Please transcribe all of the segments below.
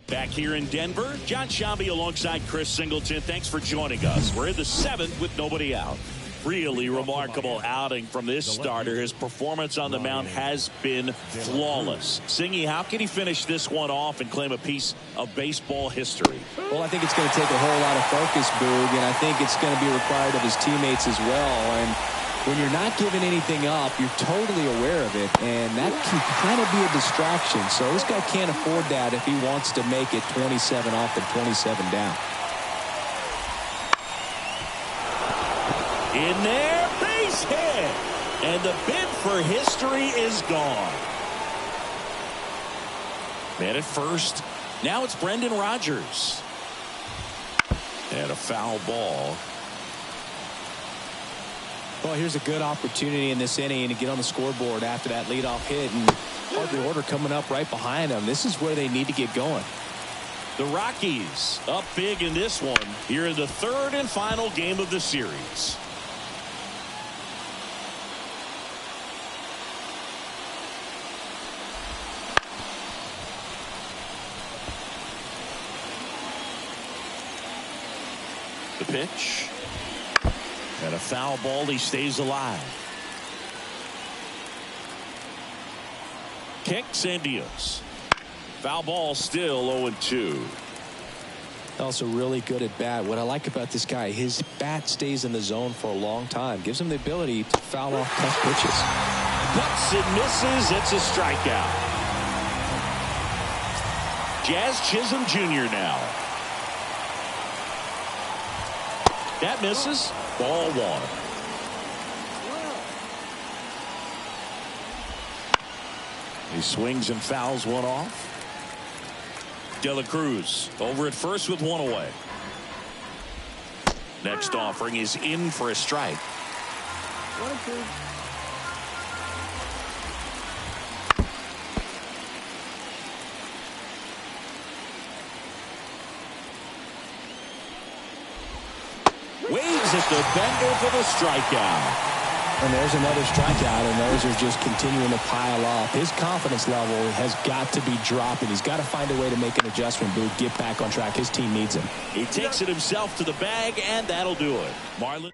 Back here in Denver, John Shambi alongside Chris Singleton. Thanks for joining us. We're in the 7th with nobody out. Really remarkable outing from this starter. His performance on the mound has been flawless. Singy, how can he finish this one off and claim a piece of baseball history? Well, I think it's going to take a whole lot of focus, Boog, and I think it's going to be required of his teammates as well. And when you're not giving anything up, you're totally aware of it, and that can kind of be a distraction. So this guy can't afford that if he wants to make it 27 off and 27 down. In there, base hit, and the bid for history is gone. Man at first. Now it's Brendan Rodgers. And a foul ball. Well, here's a good opportunity in this inning to get on the scoreboard after that leadoff hit, and the order coming up right behind them. This is where they need to get going. The Rockies up big in this one here in the 3rd and final game of the series. The pitch. And a foul ball. He stays alive. Kicks and deals. Foul ball, still 0-2. Also really good at bat. What I like about this guy, his bat stays in the zone for a long time. Gives him the ability to foul off tough pitches. Cuts and misses. It's a strikeout. Jazz Chisholm Jr. now. That misses. Ball 1. He swings and fouls one off. De La Cruz over at first with one away. Next offering is in for a strike. Waves at the bender for the strikeout. And there's another strikeout, and those are just continuing to pile up. His confidence level has got to be dropping. He's got to find a way to make an adjustment, Boo, get back on track. His team needs him. He takes it himself to the bag, and that'll do it. Marlin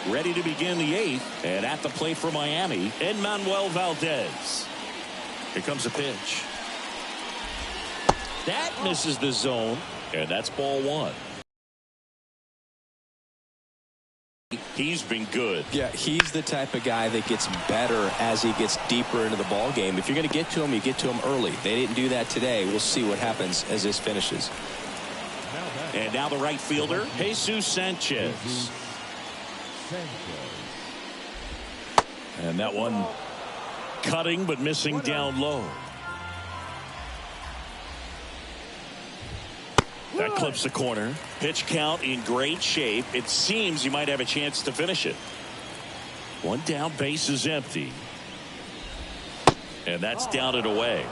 ready to begin the 8th, and at the plate for Miami, Enmanuel Valdez. Here comes a pitch. That misses the zone, and that's ball 1. He's been good. Yeah, he's the type of guy that gets better as he gets deeper into the ball game. If you're going to get to him, you get to him early. They didn't do that today. We'll see what happens as this finishes. And now the right fielder, Jesus Sanchez. And that one cutting but missing down low. That clips the corner. Pitch count in great shape. It seems you might have a chance to finish it. One down, base is empty. And that's down and away.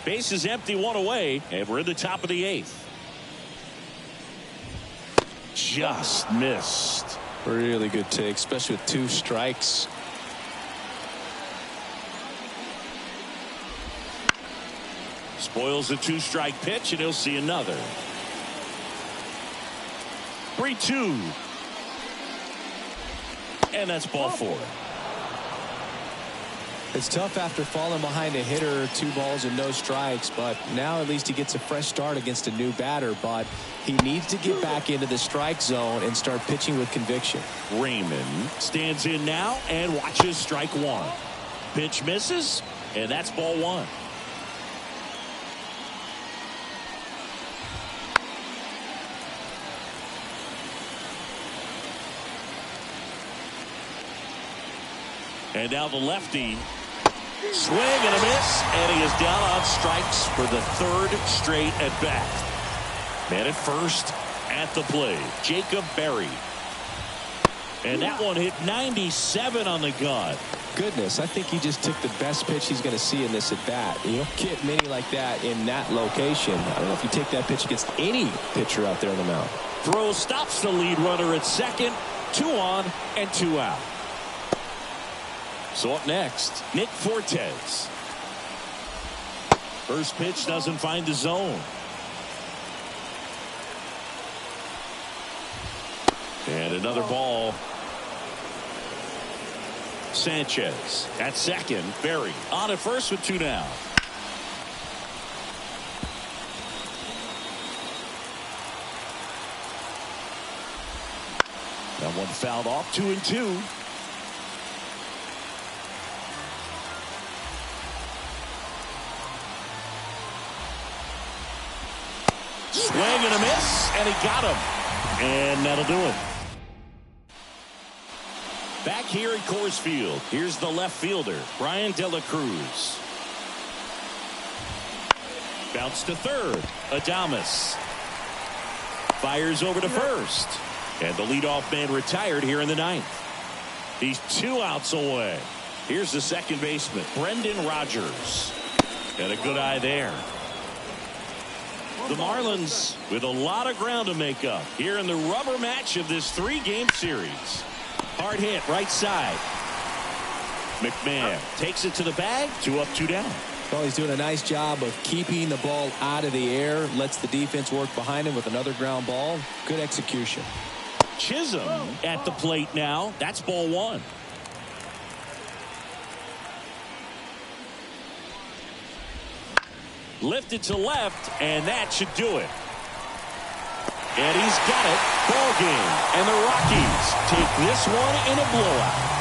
Base is empty, one away, and we're in the top of the 8th. Just missed. Really good take, especially with 2 strikes. Spoils the 2-strike pitch, and he'll see another. 3-2. And that's ball 4. It's tough after falling behind a hitter, 2 balls and no strikes, but now at least he gets a fresh start against a new batter, but he needs to get back into the strike zone and start pitching with conviction. Raymond stands in now and watches strike 1. Pitch misses, and that's ball 1. And now the lefty. Swing and a miss, and he is down on strikes for the 3rd straight at bat. Man at first at the plate, Jacob Berry. And that one hit 97 on the gun. Goodness, I think he just took the best pitch he's going to see in this at bat. You don't get many like that in that location. I don't know if you take that pitch against any pitcher out there on the mound. Throw stops the lead runner at second. 2 on and 2 out. So up next, Nick Fortes. First pitch doesn't find the zone. And another ball. Sanchez at second. Berry on at first with 2 down. That one fouled off. 2-2. Swing and a miss, and he got him. And that'll do it. Back here at Coors Field, here's the left fielder, Brian De La Cruz. Bounce to third, Adames. Fires over to first. And the leadoff man retired here in the 9th. He's 2 outs away. Here's the second baseman, Brendan Rodgers. Got a good eye there. The Marlins with a lot of ground to make up here in the rubber match of this 3-game series. Hard hit right side. McMahon takes it to the bag. 2 up, 2 down. Well, he's doing a nice job of keeping the ball out of the air. Lets the defense work behind him with another ground ball. Good execution. Chisholm at the plate now. That's ball 1. Lifted to left, and that should do it. And he's got it. Ball game. And the Rockies take this one in a blowout.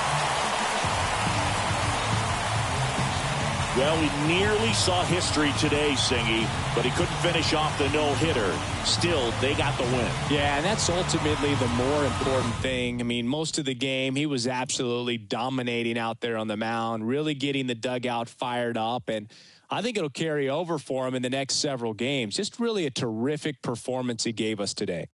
Well, we nearly saw history today, Singy, but he couldn't finish off the no-hitter. Still, they got the win. Yeah, and that's ultimately the more important thing. I mean, most of the game, he was absolutely dominating out there on the mound, really getting the dugout fired up, and I think it'll carry over for him in the next several games. Just really a terrific performance he gave us today.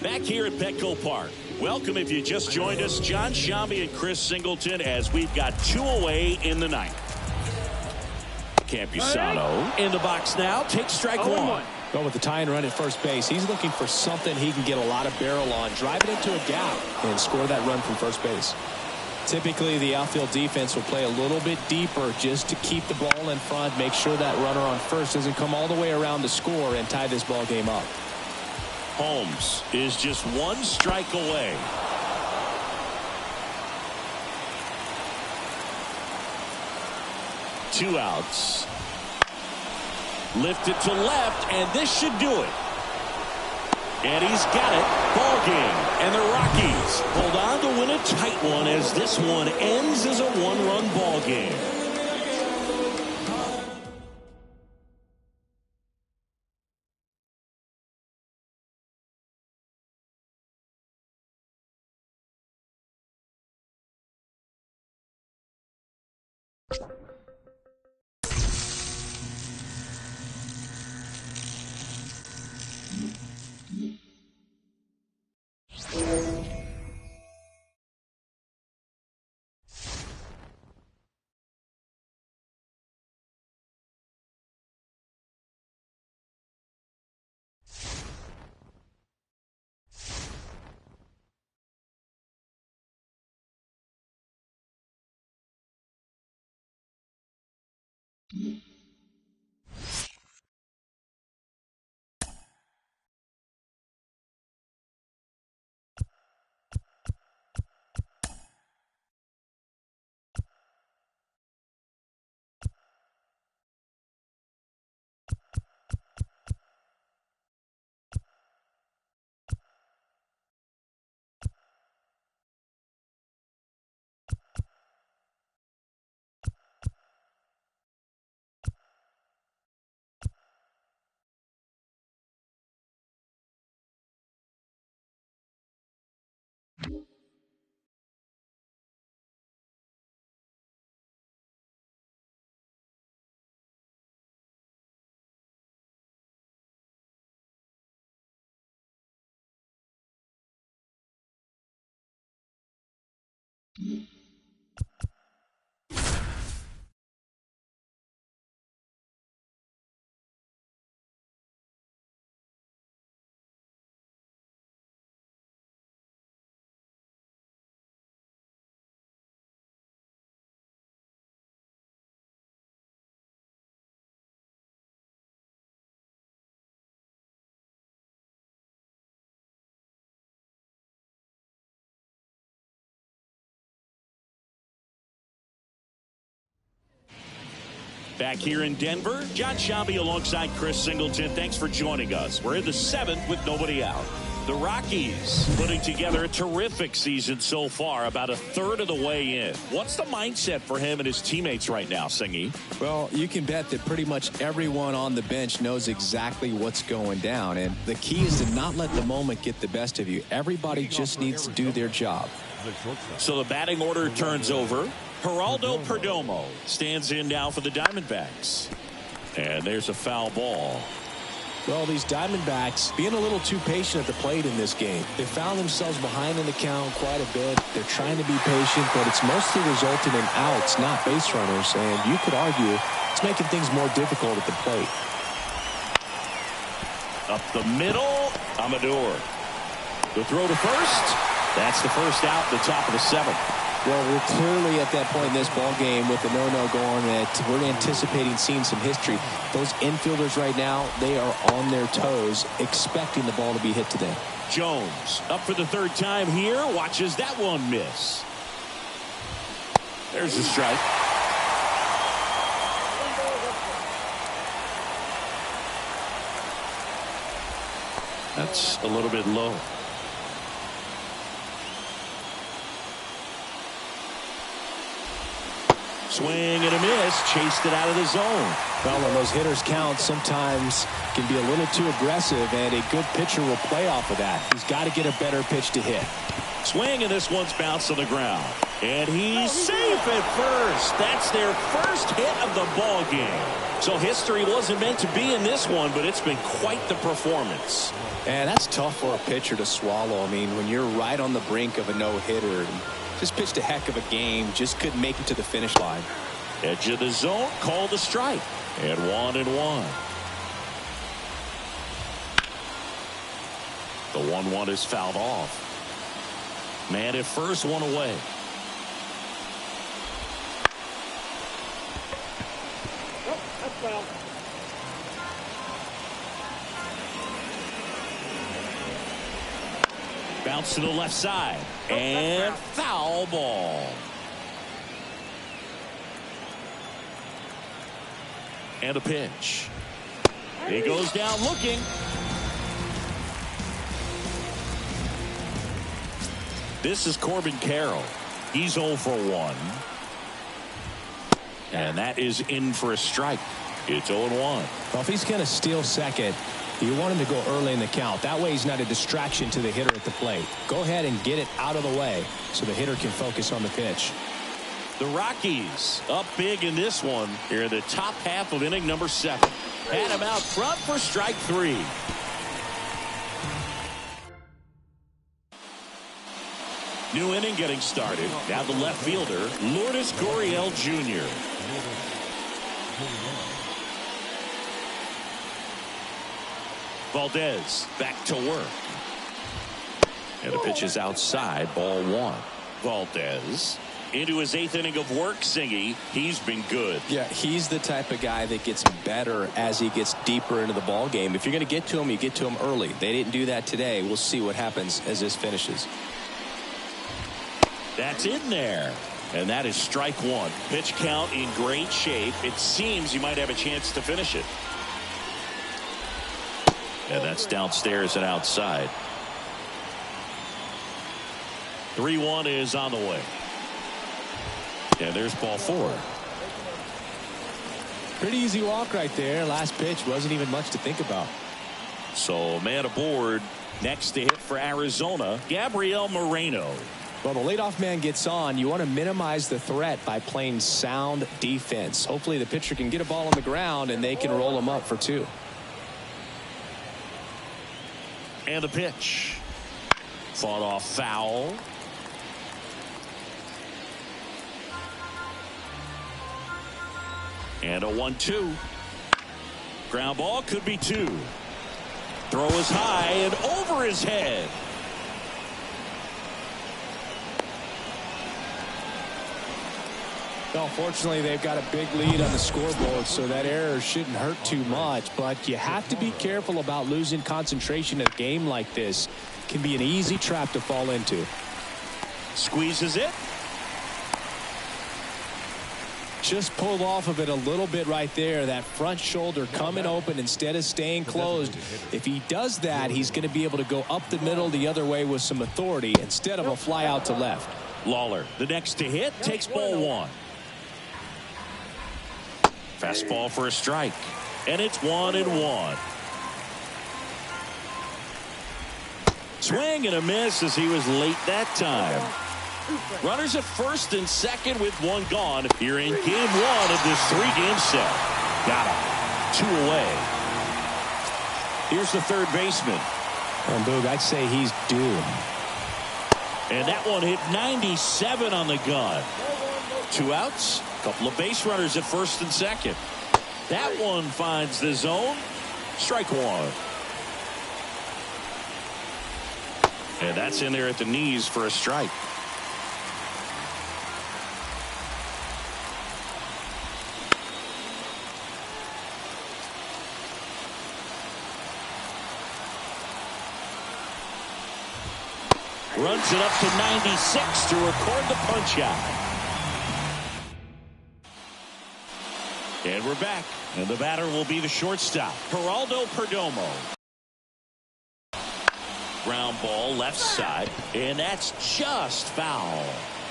Back here at Petco Park. Welcome if you just joined us, John Shambi and Chris Singleton, as we've got 2 away in the ninth. Campusano in the box now. Takes strike one. Well, with the tie and run at first base, he's looking for something he can get a lot of barrel on, drive it into a gap, and score that run from first base. Typically, the outfield defense will play a little bit deeper just to keep the ball in front, make sure that runner on first doesn't come all the way around to score and tie this ball game up. Holmes is just 1 strike away. Two outs. Lifted to left, and this should do it. And he's got it. Ball game. And the Rockies hold on to win a tight one as this one ends as a 1-run ball game. Back here in Denver, John Shambi alongside Chris Singleton. Thanks for joining us. We're in the 7th with nobody out. The Rockies putting together a terrific season so far, about a third of the way in. What's the mindset for him and his teammates right now, Singy? Well, you can bet that pretty much everyone on the bench knows exactly what's going down. And the key is to not let the moment get the best of you. Everybody just needs to do their job. So the batting order turns over. Geraldo Perdomo stands in now for the Diamondbacks. And there's a foul ball. Well, these Diamondbacks being a little too patient at the plate in this game. They found themselves behind in the count quite a bit. They're trying to be patient, but it's mostly resulting in outs, not base runners. And you could argue it's making things more difficult at the plate. Up the middle, Amador. The throw to first. That's the first out, the top of the seventh. Well, we're clearly at that point in this ball game with the no-no going that we're anticipating seeing some history. Those infielders right now, they are on their toes, expecting the ball to be hit to them. Jones up for the third time here. Watches that one miss. There's the strike. That's a little bit low. Swing and a miss. Chased it out of the zone. Well, when those hitters count, sometimes can be a little too aggressive, and a good pitcher will play off of that. He's got to get a better pitch to hit. Swing, and this one's bounced on the ground. And he's safe at first. That's their first hit of the ball game. So history wasn't meant to be in this one, but it's been quite the performance. And that's tough for a pitcher to swallow. I mean, when you're right on the brink of a no-hitter, just pitched a heck of a game, just couldn't make it to the finish line. Edge of the zone, called a strike. And 1-1. The 1-1 is fouled off. Man at first, one away. That's foul. Bounce to the left side. And foul ball. And a pitch. He goes down looking. This is Corbin Carroll. He's 0 for 1. And that is in for a strike. It's 0-1. Well, if he's going to steal second, you want him to go early in the count. That way he's not a distraction to the hitter at the plate. Go ahead and get it out of the way so the hitter can focus on the pitch. The Rockies up big in this one here in the top half of inning number 7. Had him out front for strike 3. New inning getting started. Now the left fielder, Lourdes Gurriel Jr. Valdez back to work. And the pitch is outside, ball 1. Valdez into his 8th inning of work, Singy. He's been good. Yeah, he's the type of guy that gets better as he gets deeper into the ball game. If you're going to get to him, you get to him early. They didn't do that today. We'll see what happens as this finishes. That's in there. And that is strike 1. Pitch count in great shape. It seems you might have a chance to finish it. And that's downstairs and outside. 3-1 is on the way. And there's ball 4. Pretty easy walk right there. Last pitch wasn't even much to think about. So man aboard. Next to hit for Arizona, Gabriel Moreno. Well, the leadoff man gets on. You want to minimize the threat by playing sound defense. Hopefully the pitcher can get a ball on the ground and they can roll him up for 2. And the pitch. Fought off foul. And a 1-2. Ground ball could be 2. Throw is high and over his head. Well, fortunately, they've got a big lead on the scoreboard, so that error shouldn't hurt too much. But you have to be careful about losing concentration in a game like this. It can be an easy trap to fall into. Squeezes it. Just pulled off of it a little bit right there. That front shoulder coming open instead of staying closed. If he does that, he's going to be able to go up the middle the other way with some authority instead of a fly out to left. Lawler, the next to hit, takes ball one. Fastball for a strike. And it's 1-1. Swing and a miss as he was late that time. Runners at first and second with one gone here in game one of this three-game set. Got him. 2 away. Here's the third baseman. And Boog, I'd say he's due. And that one hit 97 on the gun. 2 outs. Couple of base runners at first and second. That one finds the zone. Strike one. And that's in there at the knees for a strike. Runs it up to 96 to record the punch out. And we're back. And the batter will be the shortstop, Geraldo Perdomo. Ground ball left side. And that's just foul.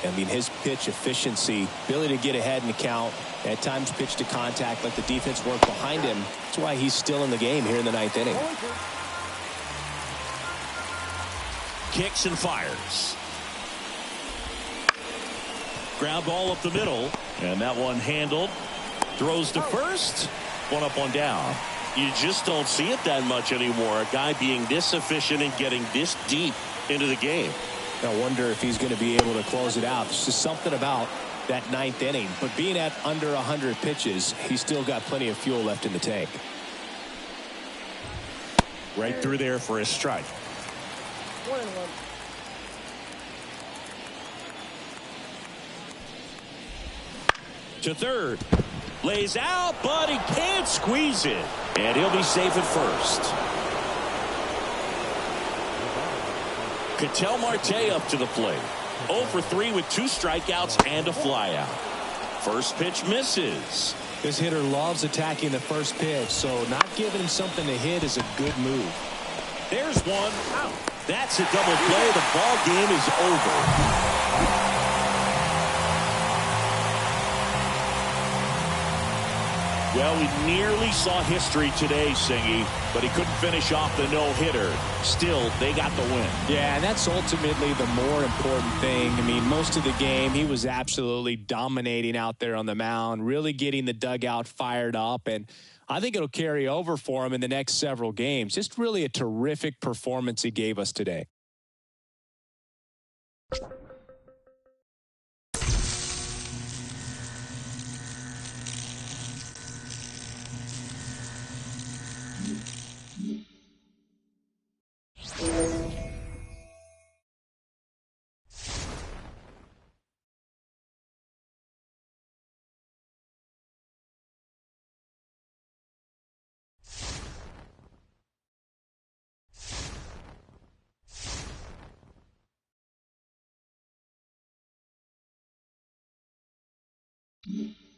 I mean, his pitch efficiency, ability to get ahead in the count, at times pitch to contact, let the defense work behind him. That's why he's still in the game here in the 9th inning. Kicks and fires. Ground ball up the middle. And that one handled. Throws to first. One up, one down. You just don't see it that much anymore. A guy being this efficient and getting this deep into the game. I wonder if he's going to be able to close it out. There's just something about that 9th inning. But being at under 100 pitches, he's still got plenty of fuel left in the tank. Right through there for a strike. 1-1. To third. Lays out, but he can't squeeze it. And he'll be safe at first. Ketel Marte up to the plate. 0 for 3 with 2 strikeouts and a flyout. First pitch misses. This hitter loves attacking the first pitch, so not giving him something to hit is a good move. There's one out. That's a double play. The ball game is over. Well, we nearly saw history today, Singy, but he couldn't finish off the no-hitter. Still, they got the win. Yeah, and that's ultimately the more important thing. I mean, most of the game, he was absolutely dominating out there on the mound, really getting the dugout fired up, and I think it'll carry over for him in the next several games. Just really a terrific performance he gave us today. Mm-hmm.